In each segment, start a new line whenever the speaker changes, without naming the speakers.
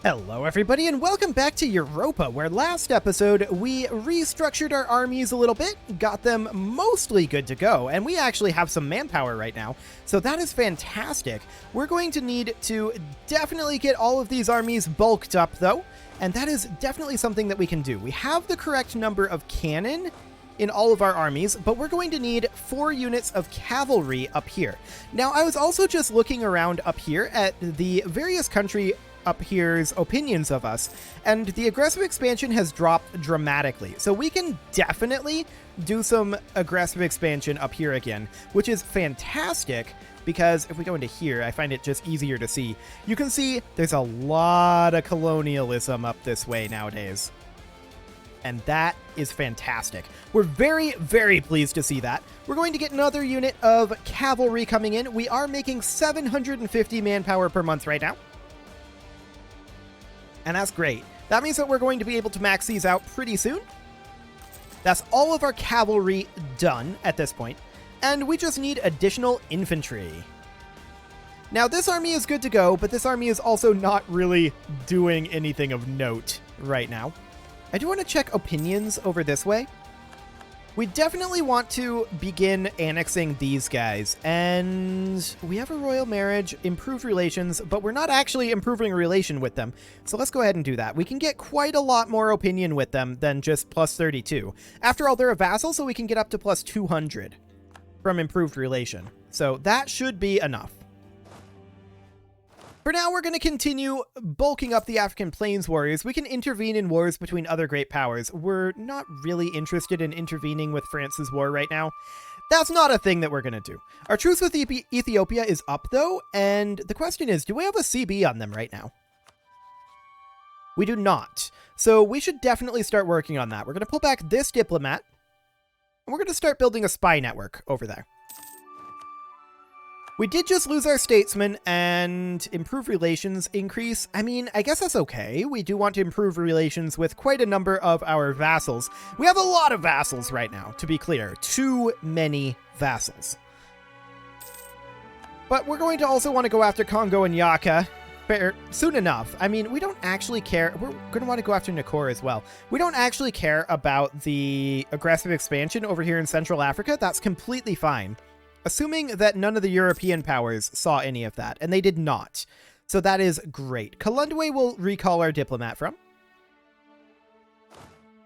Hello everybody and welcome back to Europa, where last episode we restructured our armies a little bit, got them mostly good to go, and we actually have some manpower right now, so that is fantastic. We're going to need to definitely get all of these armies bulked up though, and that is definitely something that we can do. We have the correct number of cannon in all of our armies, but we're going to need 4 units of cavalry up here. Now, I was also just looking around up here at the various country up here's opinions of us, and the aggressive expansion has dropped dramatically. So we can definitely do some aggressive expansion up here again, which is fantastic because if we go into here, I find it just easier to see. You can see there's a lot of colonialism up this way nowadays. And that is fantastic. We're very, very pleased to see that. We're going to get another unit of cavalry coming in. We are making 750 manpower per month right now. And that's great. That means that we're going to be able to max these out pretty soon. That's all of our cavalry done at this point. And we just need additional infantry. Now, this army is good to go, but this army is also not really doing anything of note right now. I do want to check opinions over this way. We definitely want to begin annexing these guys, and we have a royal marriage, improved relations, but we're not actually improving a relation with them. So let's go ahead and do that. We can get quite a lot more opinion with them than just plus 32. After all, they're a vassal, so we can get up to plus 200 from improved relation. So that should be enough. For now, we're going to continue bulking up the African Plains warriors. We can intervene in wars between other great powers. We're not really interested in intervening with France's war right now. That's not a thing that we're going to do. Our truce with Ethiopia is up, though, and the question is, do we have a CB on them right now? We do not. So we should definitely start working on that. We're going to pull back this diplomat, and we're going to start building a spy network over there. We did just lose our statesman and improve relations increase. I mean, I guess that's okay. We do want to improve relations with quite a number of our vassals. We have a lot of vassals right now, to be clear. Too many vassals. But we're going to also want to go after Congo and Yaka soon enough. I mean, we don't actually care. We're going to want to go after Nakor as well. We don't actually care about the aggressive expansion over here in Central Africa. That's completely fine. Assuming that none of the European powers saw any of that, and they did not. So that is great. Kalundwe will recall our diplomat from.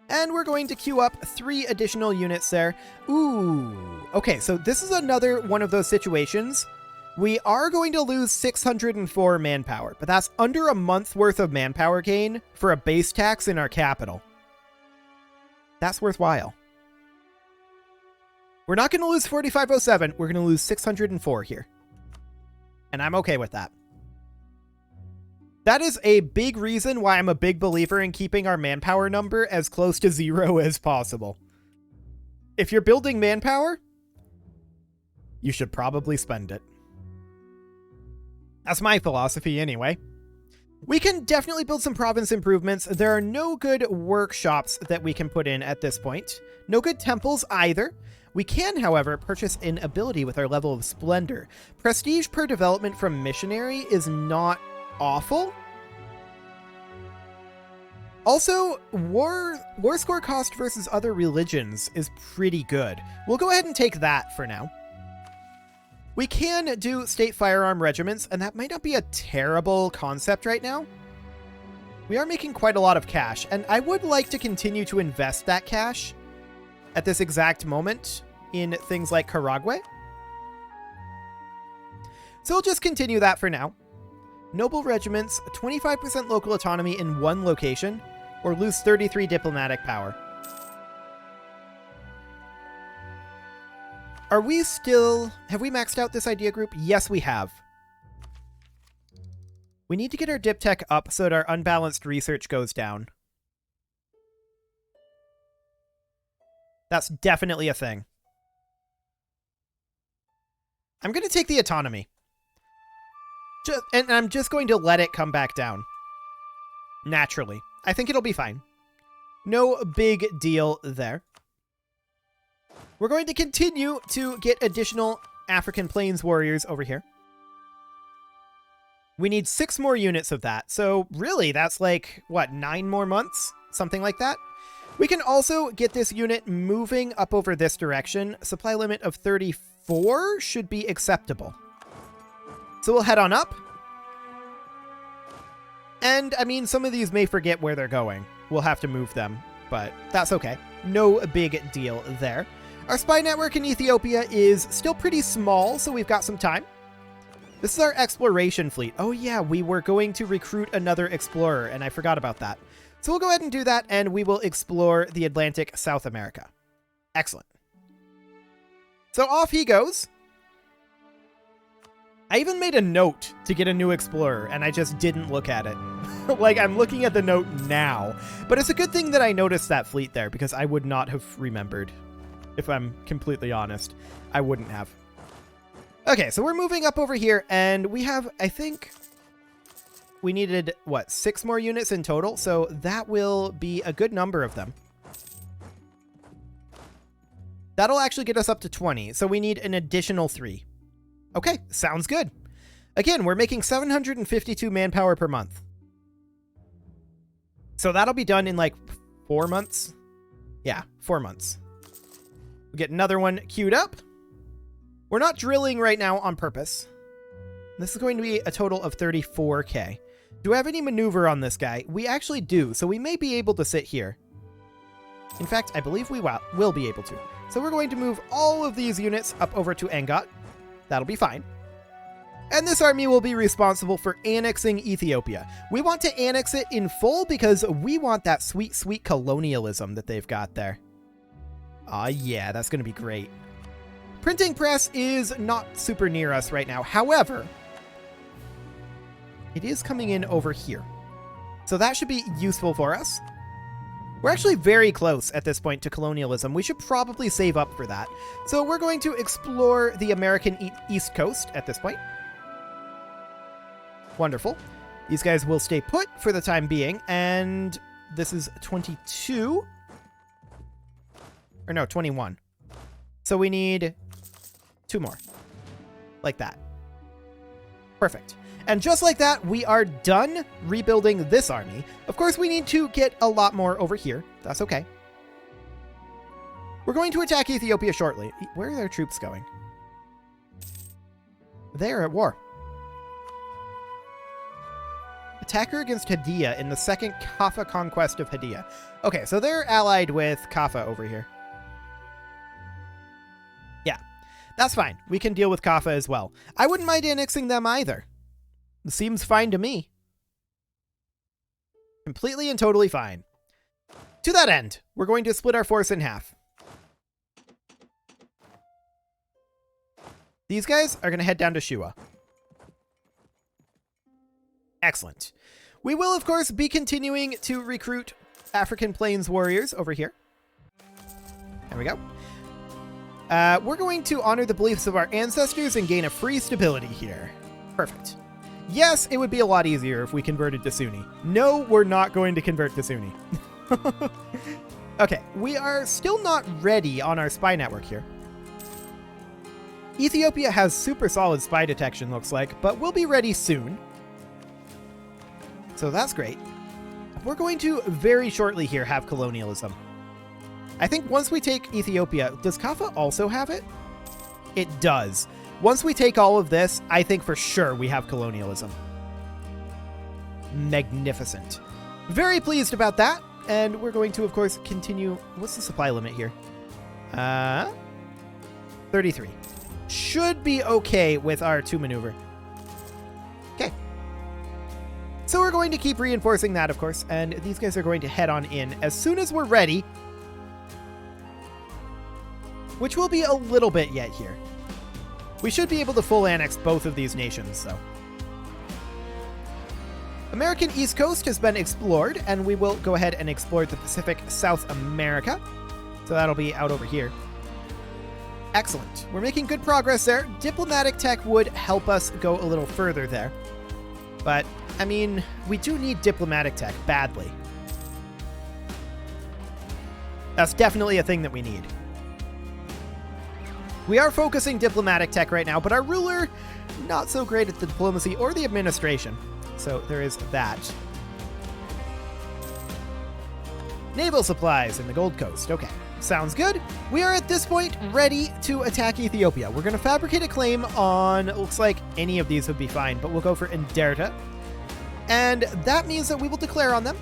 And we're going to queue up 3 additional units there. Ooh. Okay, so this is another one of those situations. We are going to lose 604 manpower, but that's under a month worth of manpower gain for a base tax in our capital. That's worthwhile. We're not going to lose 4507. We're going to lose 604 here. And I'm okay with that. That is a big reason why I'm a big believer in keeping our manpower number as close to 0 as possible. If you're building manpower, you should probably spend it. That's my philosophy anyway. We can definitely build some province improvements. There are no good workshops that we can put in at this point. No good temples either. We can, however, purchase an ability with our level of splendor. Prestige per development from missionary is not awful. Also, war score cost versus other religions is pretty good. We'll go ahead and take that for now. We can do state firearm regiments, and that might not be a terrible concept right now. We are making quite a lot of cash, and I would like to continue to invest that cash at this exact moment in things like Karagwe. So we'll just continue that for now. Noble regiments, 25% local autonomy in 1 location, or lose 33 diplomatic power. Are we still... Have we maxed out this idea group? Yes, we have. We need to get our dip tech up so that our unbalanced research goes down. That's definitely a thing. I'm going to take the autonomy. And I'm just going to let it come back down. Naturally. I think it'll be fine. No big deal there. We're going to continue to get additional African Plains warriors over here. We need 6 more units of that. So really, that's like, what, 9 more months? Something like that. We can also get this unit moving up over this direction. Supply limit of 34 should be acceptable. So we'll head on up. And, I mean, some of these may forget where they're going. We'll have to move them, but that's okay. No big deal there. Our spy network in Ethiopia is still pretty small, so we've got some time. This is our exploration fleet. Oh yeah, we were going to recruit another explorer, and I forgot about that. So we'll go ahead and do that, and we will explore the Atlantic, South America. Excellent. So off he goes. I even made a note to get a new explorer, and I just didn't look at it. Like, I'm looking at the note now. But it's a good thing that I noticed that fleet there, because I would not have remembered. If I'm completely honest, I wouldn't have. Okay, so we're moving up over here, and we have, I think, we needed, what, 6 more units in total? So that will be a good number of them. That'll actually get us up to 20, so we need an additional 3. Okay, sounds good. Again, we're making 752 manpower per month. So that'll be done in, like, 4 months? Yeah, 4 months. We'll get another one queued up. We're not drilling right now on purpose. This is going to be a total of 34k. Do I have any maneuver on this guy? We actually do, so we may be able to sit here. In fact, I believe we will be able to. So we're going to move all of these units up over to Angot. That'll be fine. And this army will be responsible for annexing Ethiopia. We want to annex it in full because we want that sweet, sweet colonialism that they've got there. Ah, yeah, that's going to be great. Printing press is not super near us right now. However, it is coming in over here. So that should be useful for us. We're actually very close at this point to colonialism. We should probably save up for that. So we're going to explore the American East Coast at this point. Wonderful. These guys will stay put for the time being. And this is 22. Or no, 21. So we need 2 more. Like that. Perfect. And just like that, we are done rebuilding this army. Of course, we need to get a lot more over here. That's okay. We're going to attack Ethiopia shortly. Where are their troops going? They're at war. Attacker against Hadia in the second Kaffa conquest of Hadia. Okay, so they're allied with Kaffa over here. Yeah, that's fine. We can deal with Kaffa as well. I wouldn't mind annexing them either. It seems fine to me. Completely and totally fine. To that end, we're going to split our force in half. These guys are going to head down to Shua. Excellent. We will, of course, be continuing to recruit African Plains warriors over here. There we go. We're going to honor the beliefs of our ancestors and gain a free stability here. Perfect. Yes, it would be a lot easier if we converted to Sunni. No, we're not going to convert to Sunni. Okay, we are still not ready on our spy network here. Ethiopia has super solid spy detection, looks like, but we'll be ready soon. So that's great. We're going to very shortly here have colonialism. I think once we take Ethiopia, does Kaffa also have it? It does. Once we take all of this, I think for sure we have colonialism. Magnificent. Very pleased about that. And we're going to, of course, continue. What's the supply limit here? 33. Should be okay with our 2 maneuver. Okay. So we're going to keep reinforcing that, of course. And these guys are going to head on in as soon as we're ready. Which will be a little bit yet here. We should be able to full annex both of these nations, though. American East Coast has been explored, and we will go ahead and explore the Pacific South America. So that'll be out over here. Excellent. We're making good progress there. Diplomatic tech would help us go a little further there. But, I mean, we do need diplomatic tech badly. That's definitely a thing that we need. We are focusing diplomatic tech right now, but our ruler not so great at the diplomacy or the administration. So there is that. Naval supplies in the Gold Coast. Okay, sounds good. We are at this point ready to attack Ethiopia. We're going to fabricate a claim on, it looks like any of these would be fine, but we'll go for Inderta. And that means that we will declare on them.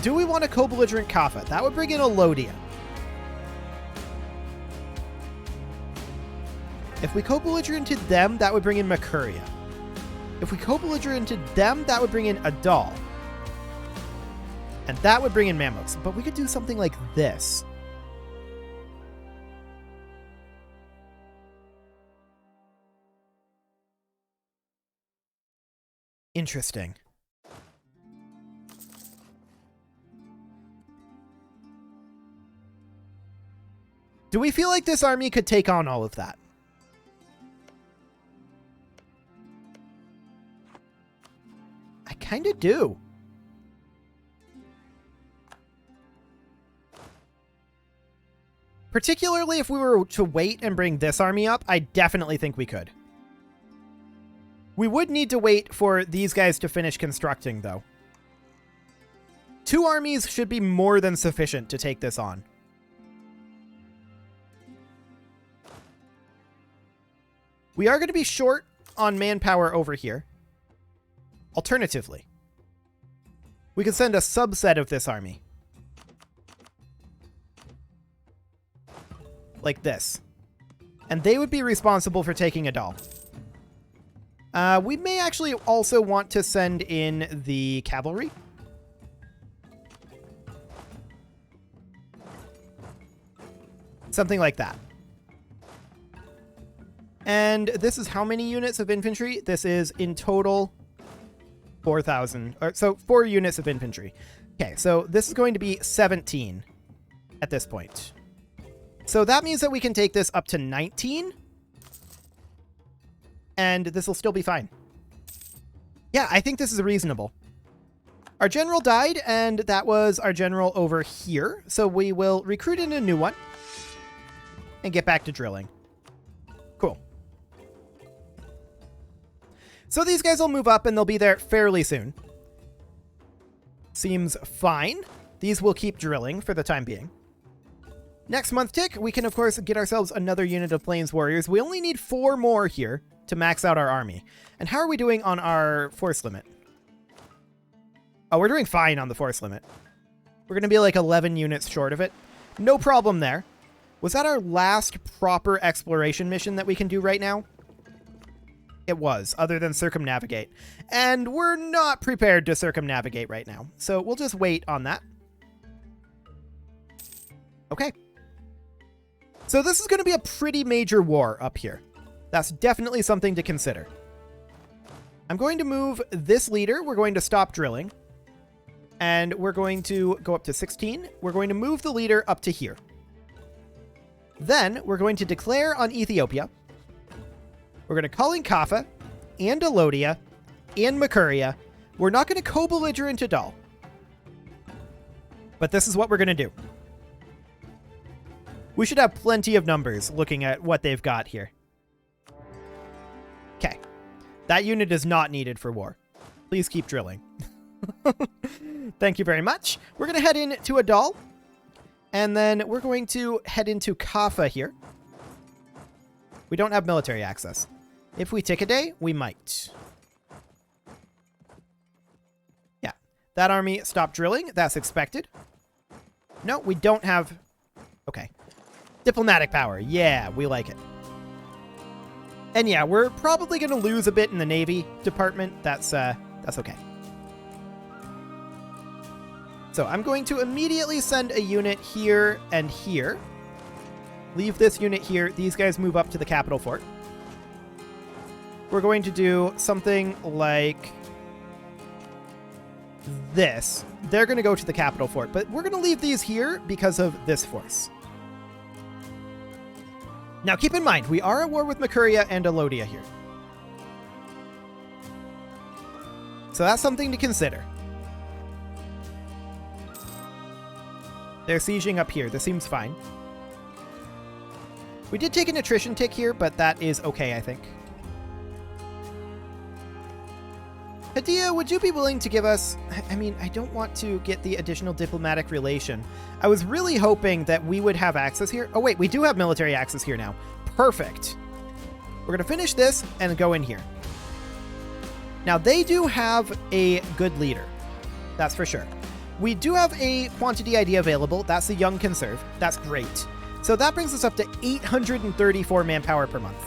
Do we want a co-belligerent Kaffa? That would bring in Alodia. If we co-belligerented them, that would bring in Makuria. If we co-belligerented them, that would bring in Adal. And that would bring in Mamluks. But we could do something like this. Interesting. Do we feel like this army could take on all of that? I kind of do. Particularly if we were to wait and bring this army up, I definitely think we could. We would need to wait for these guys to finish constructing, though. 2 armies should be more than sufficient to take this on. We are going to be short on manpower over here. Alternatively, we could send a subset of this army. Like this. And they would be responsible for taking Adal. We may actually also want to send in the cavalry. Something like that. And this is how many units of infantry? This is in total 4,000. So 4 units of infantry. Okay, so this is going to be 17 at this point. So that means that we can take this up to 19. And this will still be fine. Yeah, I think this is reasonable. Our general died, and that was our general over here. So we will recruit in a new one and get back to drilling. Cool. So these guys will move up, and they'll be there fairly soon. Seems fine. These will keep drilling for the time being. Next month tick, we can, of course, get ourselves another unit of Plains Warriors. We only need 4 more here to max out our army. And how are we doing on our force limit? Oh, we're doing fine on the force limit. We're going to be like 11 units short of it. No problem there. Was that our last proper exploration mission that we can do right now? It was, other than circumnavigate. And we're not prepared to circumnavigate right now. So we'll just wait on that. Okay. So this is going to be a pretty major war up here. That's definitely something to consider. I'm going to move this leader. We're going to stop drilling. And we're going to go up to 16. We're going to move the leader up to here. Then we're going to declare on Ethiopia. We're going to call in Kaffa and Alodia and Makuria. We're not going to co-belligerent Adal. But this is what we're going to do. We should have plenty of numbers looking at what they've got here. Okay. That unit is not needed for war. Please keep drilling. Thank you very much. We're going to head into Adal. And then we're going to head into Kaffa here. We don't have military access. If we take a day, we might. Yeah. That army stopped drilling. That's expected. No, we don't have... Okay. Diplomatic power. Yeah, we like it. And yeah, we're probably going to lose a bit in the Navy department. That's okay. So I'm going to immediately send a unit here and here. Leave this unit here. These guys move up to the capital fort. We're going to do something like this. They're going to go to the capital fort, but we're going to leave these here because of this force. Now, keep in mind, we are at war with Makuria and Alodia here. So that's something to consider. They're sieging up here. This seems fine. We did take an attrition tick here, but that is okay, I think. Hadia, would you be willing to give us... I mean, I don't want to get the additional diplomatic relation. I was really hoping that we would have access here. Oh, wait, we do have military access here now. Perfect. We're going to finish this and go in here. Now, they do have a good leader. That's for sure. We do have a quantity idea available. That's the Young Conserve. That's great. So that brings us up to 834 manpower per month.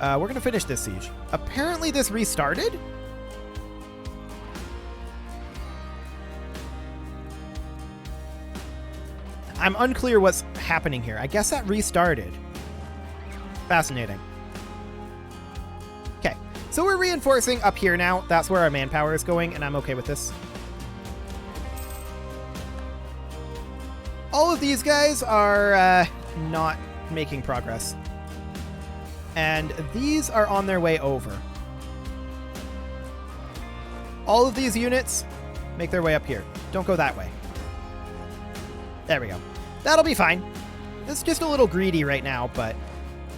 We're going to finish this siege. Apparently this restarted? I'm unclear what's happening here. I guess that restarted. Fascinating. Okay, so we're reinforcing up here now. That's where our manpower is going, and I'm okay with this. All of these guys are not making progress. And these are on their way over. All of these units make their way up here. Don't go that way. There we go. That'll be fine. It's just a little greedy right now, but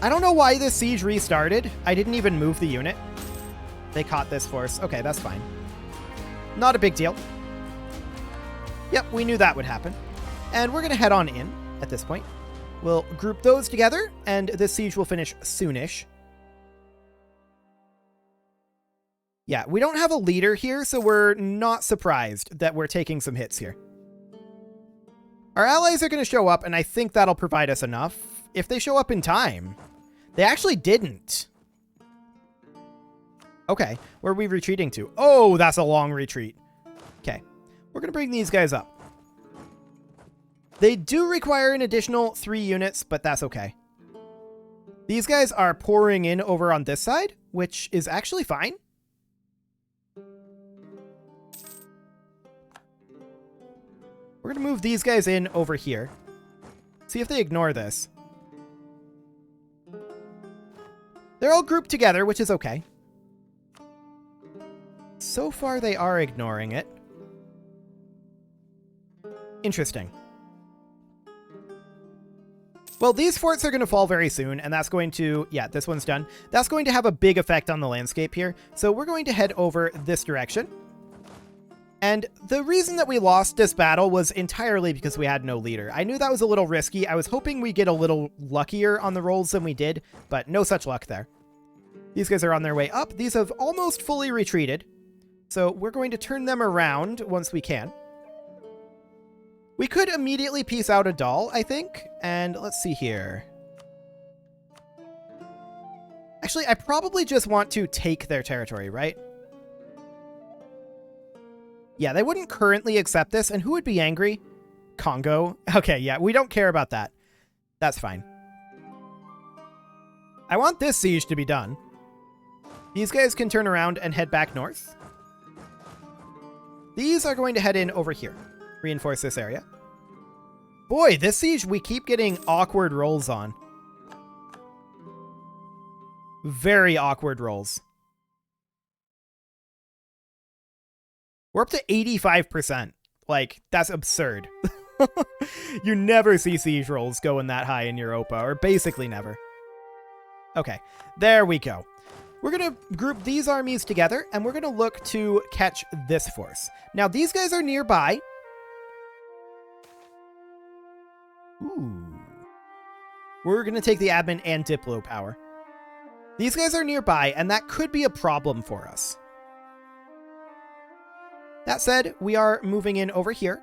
I don't know why this siege restarted. I didn't even move the unit. They caught this force. Okay, that's fine. Not a big deal. Yep, we knew that would happen. And we're going to head on in at this point. We'll group those together, and this siege will finish soonish. Yeah, we don't have a leader here, so we're not surprised that we're taking some hits here. Our allies are going to show up, and I think that'll provide us enough. If they show up in time. They actually didn't. Okay, where are we retreating to? Oh, that's a long retreat. Okay, we're going to bring these guys up. They do require an additional 3 units, but that's okay. These guys are pouring in over on this side, which is actually fine. We're going to move these guys in over here. See if they ignore this. They're all grouped together, which is okay. So far, they are ignoring it. Interesting. Well, these forts are going to fall very soon, and that's going to... Yeah, this one's done. That's going to have a big effect on the landscape here. So we're going to head over this direction. And the reason that we lost this battle was entirely because we had no leader. I knew that was a little risky. I was hoping we'd get a little luckier on the rolls than we did, but no such luck there. These guys are on their way up. These have almost fully retreated. So we're going to turn them around once we can. We could immediately piece out a doll, I think. And let's see here. Actually, I probably just want to take their territory, right? Yeah, they wouldn't currently accept this. And who would be angry? Congo. Okay, yeah, we don't care about that. That's fine. I want this siege to be done. These guys can turn around and head back north. These are going to head in over here. Reinforce this area. Boy, this siege we keep getting awkward rolls on. Very awkward rolls. We're up to 85%. Like, that's absurd. You never see siege rolls going that high in Europa, or basically never. Okay, there we go. We're going to group these armies together, and we're going to look to catch this force. Now, these guys are nearby. Ooh. We're going to take the admin and Diplo power. These guys are nearby, and that could be a problem for us. That said, we are moving in over here.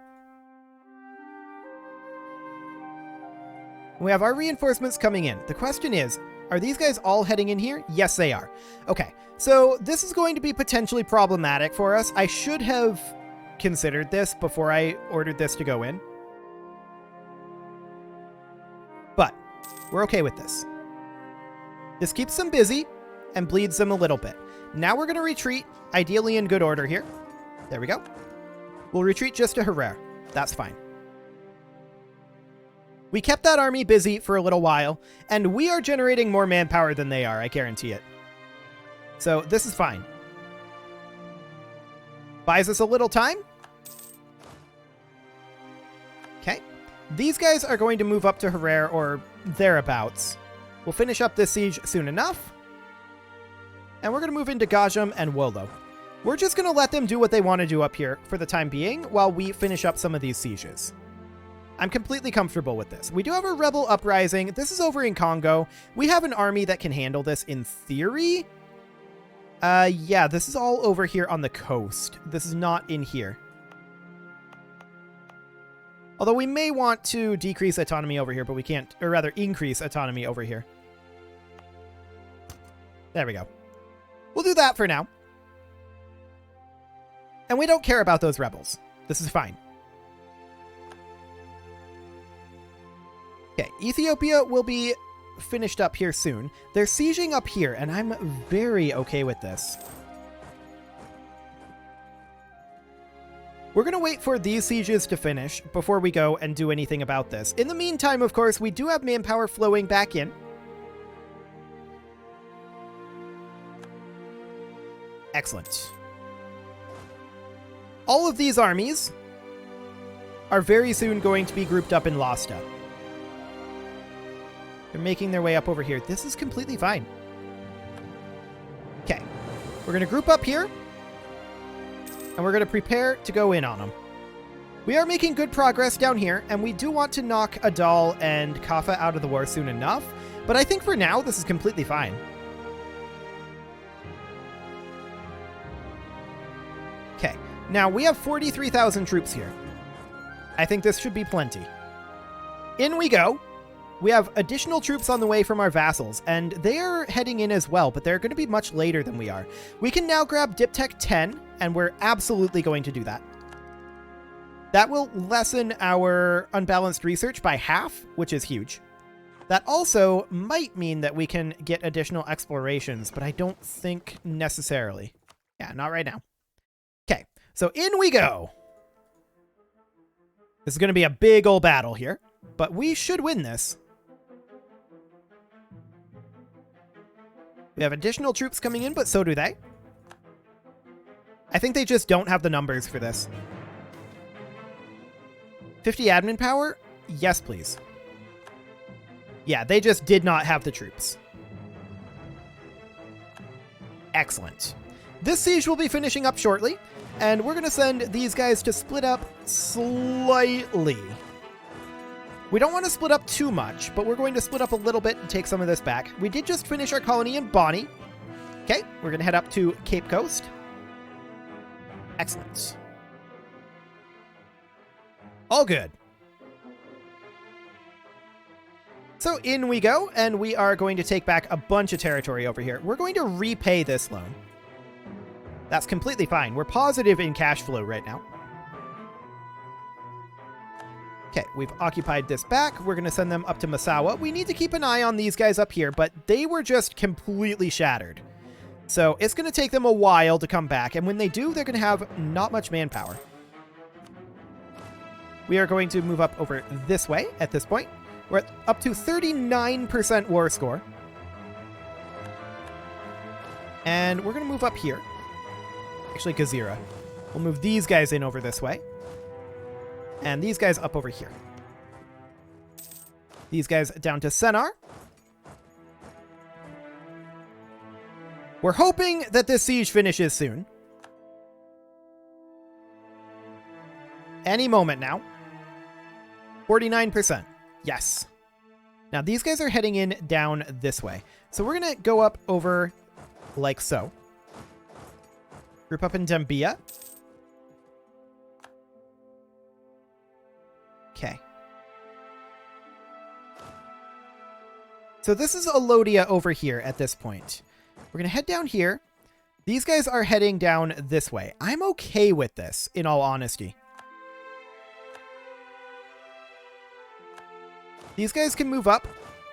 We have our reinforcements coming in. The question is, are these guys all heading in here? Yes, they are. Okay, so this is going to be potentially problematic for us. I should have considered this before I ordered this to go in. But we're okay with this. This keeps them busy and bleeds them a little bit. Now we're going to retreat, ideally in good order here. There we go. We'll retreat just to Herrera. That's fine. We kept that army busy for a little while, and we are generating more manpower than they are, I guarantee it. So this is fine. Buys us a little time. Okay. These guys are going to move up to Herrera or thereabouts. We'll finish up this siege soon enough. And we're going to move into Gajam and Wolo. We're just going to let them do what they want to do up here for the time being while we finish up some of these sieges. I'm completely comfortable with this. We do have a rebel uprising. This is over in Congo. We have an army that can handle this in theory. Yeah, this is all over here on the coast. This is not in here. Although we may want to decrease autonomy over here, but we can't, or rather increase autonomy over here. There we go. We'll do that for now. And we don't care about those rebels. This is fine. Okay, Ethiopia will be finished up here soon. They're sieging up here, and I'm very okay with this. We're going to wait for these sieges to finish before we go and do anything about this. In the meantime, of course, we do have manpower flowing back in. Excellent. All of these armies are very soon going to be grouped up in Lasta. They're making their way up over here. This is completely fine. Okay. We're going to group up here. And we're going to prepare to go in on them. We are making good progress down here. And we do want to knock Adal and Kaffa out of the war soon enough. But I think for now, this is completely fine. Okay. Now, we have 43,000 troops here. I think this should be plenty. In we go. We have additional troops on the way from our vassals, and they are heading in as well, but they're going to be much later than we are. We can now grab Diptech 10, and we're absolutely going to do that. That will lessen our unbalanced research by half, which is huge. That also might mean that we can get additional explorations, but I don't think necessarily. Yeah, not right now. Okay, so in we go. This is going to be a big old battle here, but we should win this. We have additional troops coming in, but so do they. I think they just don't have the numbers for this. 50 admin power? Yes, please. Yeah, they just did not have the troops. Excellent. This siege will be finishing up shortly, and we're going to send these guys to split up slightly. We don't want to split up too much, but we're going to split up a little bit and take some of this back. We did just finish our colony in Bonny. Okay, we're going to head up to Cape Coast. Excellent. All good. So in we go, and we are going to take back a bunch of territory over here. We're going to repay this loan. That's completely fine. We're positive in cash flow right now. Okay, we've occupied this back. We're going to send them up to Massawa. We need to keep an eye on these guys up here, but they were just completely shattered. So it's going to take them a while to come back, and when they do, they're going to have not much manpower. We are going to move up over this way at this point. We're up to 39% war score. And we're going to move up here. Actually, Gazira. We'll move these guys in over this way. And these guys up over here. These guys down to Sennar. We're hoping that this siege finishes soon. Any moment now. 49%. Yes. Now these guys are heading in down this way. So we're going to go up over like so. Group up in Dembia. Okay. So this is Alodia over here at this point. We're going to head down here. These guys are heading down this way. I'm okay with this, in all honesty. These guys can move up.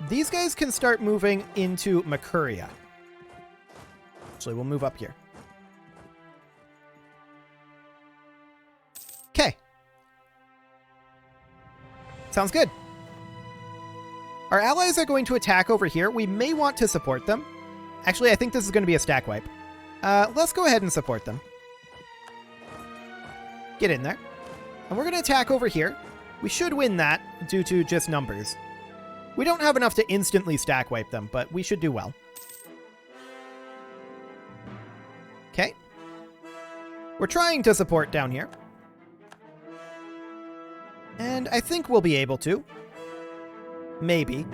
These guys can start moving into Makuria. Actually, we'll move up here. Okay. Sounds good. Our allies are going to attack over here. We may want to support them. Actually, I think this is going to be a stack wipe. Let's go ahead and support them. Get in there. And we're going to attack over here. We should win that due to just numbers. We don't have enough to instantly stack wipe them, but we should do well. We're trying to support down here. And I think we'll be able to. Maybe.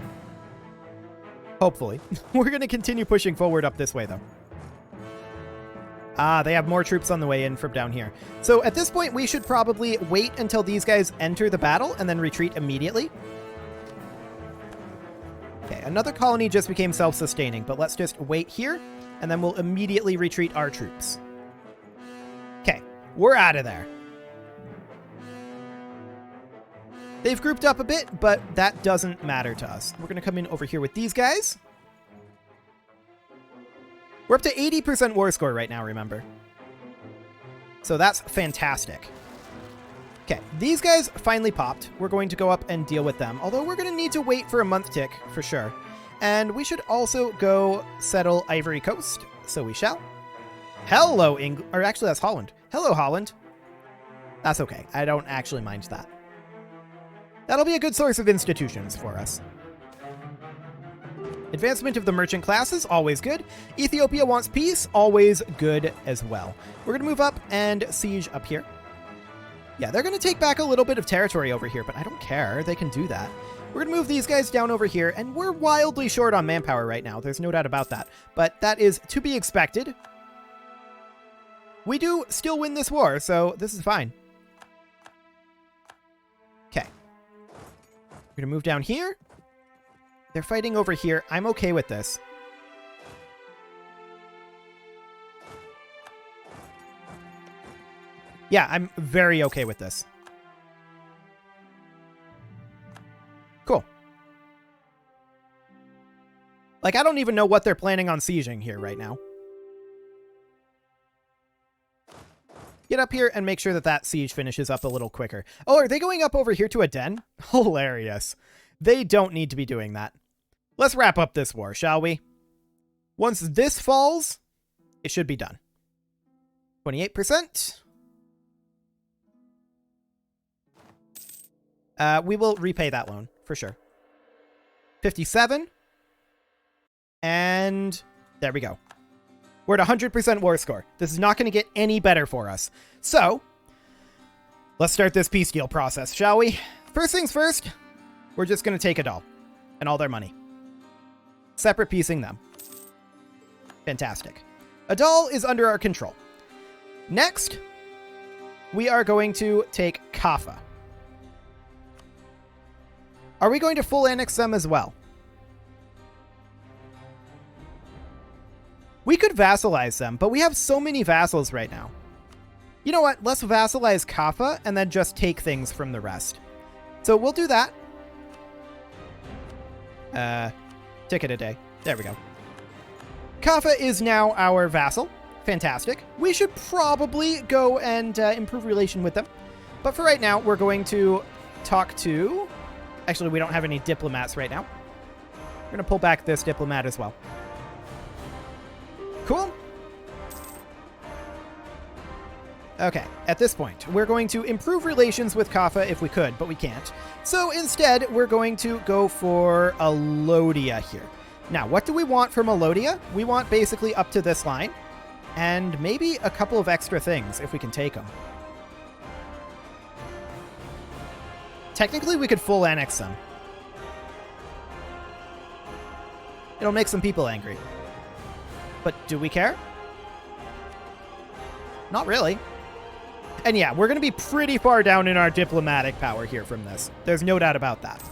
Hopefully. We're going to continue pushing forward up this way, though. Ah, they have more troops on the way in from down here. So at this point, we should probably wait until these guys enter the battle and then retreat immediately. Okay, another colony just became self-sustaining, but let's just wait here, and then we'll immediately retreat our troops. Okay, we're out of there. They've grouped up a bit, but that doesn't matter to us. We're going to come in over here with these guys. We're up to 80% war score right now, remember. So that's fantastic. Okay, these guys finally popped. We're going to go up and deal with them, although we're going to need to wait for a month tick for sure. And we should also go settle Ivory Coast, so we shall. Hello, England. Or actually, that's Holland. Hello, Holland. That's okay. I don't actually mind that. That'll be a good source of institutions for us. Advancement of the merchant classes, always good. Ethiopia wants peace, always good as well. We're going to move up and siege up here. Yeah, they're going to take back a little bit of territory over here, but I don't care. They can do that. We're going to move these guys down over here, and we're wildly short on manpower right now. There's no doubt about that. But that is to be expected. We do still win this war, so this is fine. Okay. We're going to move down here. They're fighting over here. I'm okay with this. Yeah, I'm very okay with this. Cool. Like, I don't even know what they're planning on sieging here right now. Get up here and make sure that that siege finishes up a little quicker. Oh, are they going up over here to a den? Hilarious. They don't need to be doing that. Let's wrap up this war, shall we? Once this falls, it should be done. 28%. We will repay that loan, for sure. 57. And there we go. We're at 100% war score. This is not going to get any better for us. So, let's start this peace deal process, shall we? First things first, we're just going to take Adal and all their money. Separate piecing them. Fantastic. Adal is under our control. Next, we are going to take Kaffa. Are we going to full annex them as well? We could vassalize them, but we have so many vassals right now. You know what? Let's vassalize Kaffa and then just take things from the rest. So we'll do that. Ticket a day. There we go. Kaffa is now our vassal. Fantastic. We should probably go and improve relation with them. But for right now, we're going to talk to... Actually, we don't have any diplomats right now. We're going to pull back this diplomat as well. Cool. Okay, at this point, we're going to improve relations with Kaffa if we could, but we can't. So instead, we're going to go for Alodia here. Now, what do we want from Alodia? We want basically up to this line, and maybe a couple of extra things if we can take them. Technically, we could full annex them. It'll make some people angry. But do we care? Not really. And yeah, we're going to be pretty far down in our diplomatic power here from this. There's no doubt about that.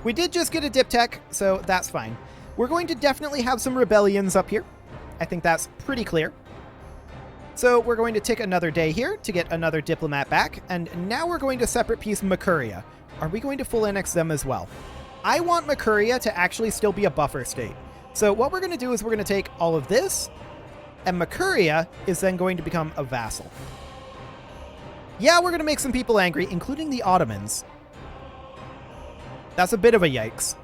We did just get a diptech, so that's fine. We're going to definitely have some rebellions up here. I think that's pretty clear. So we're going to take another day here to get another diplomat back. And now we're going to separate piece Makuria. Are we going to full annex them as well? I want Makuria to actually still be a buffer state. So what we're going to do is we're going to take all of this, and Makuria is then going to become a vassal. Yeah, we're going to make some people angry, including the Ottomans. That's a bit of a yikes.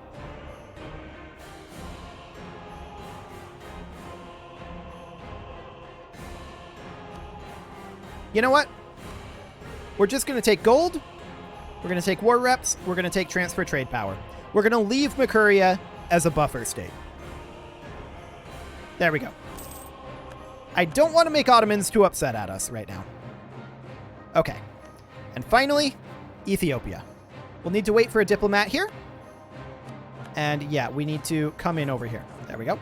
You know what? We're just going to take gold. We're going to take war reps. We're going to take transfer trade power. We're going to leave Makuria as a buffer state. There we go. I don't want to make Ottomans too upset at us right now. Okay. And finally, Ethiopia. We'll need to wait for a diplomat here. And yeah, we need to come in over here. There we go.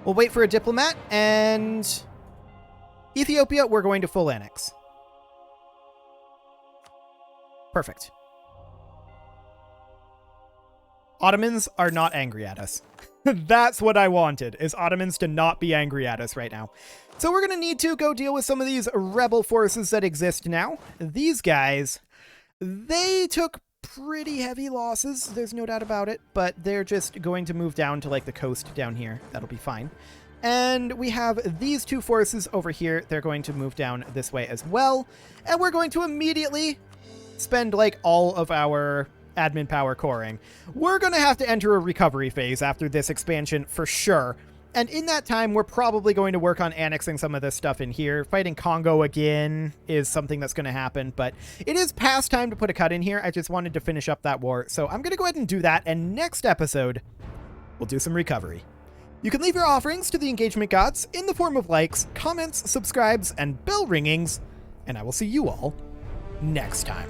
We'll wait for a diplomat, and Ethiopia, we're going to full annex. Perfect. Ottomans are not angry at us. That's what I wanted, is Ottomans to not be angry at us right now. So we're going to need to go deal with some of these rebel forces that exist now. These guys, they took pretty heavy losses, there's no doubt about it, but they're just going to move down to like the coast down here. That'll be fine. And we have these two forces over here. They're going to move down this way as well. And we're going to immediately spend like all of our admin power coring. We're going to have to enter a recovery phase after this expansion for sure. And in that time, we're probably going to work on annexing some of this stuff in here. Fighting Congo again is something that's going to happen, but it is past time to put a cut in here. I just wanted to finish up that war. So I'm going to go ahead and do that. And next episode, we'll do some recovery. You can leave your offerings to the engagement gods in the form of likes, comments, subscribes, and bell ringings. And I will see you all next time.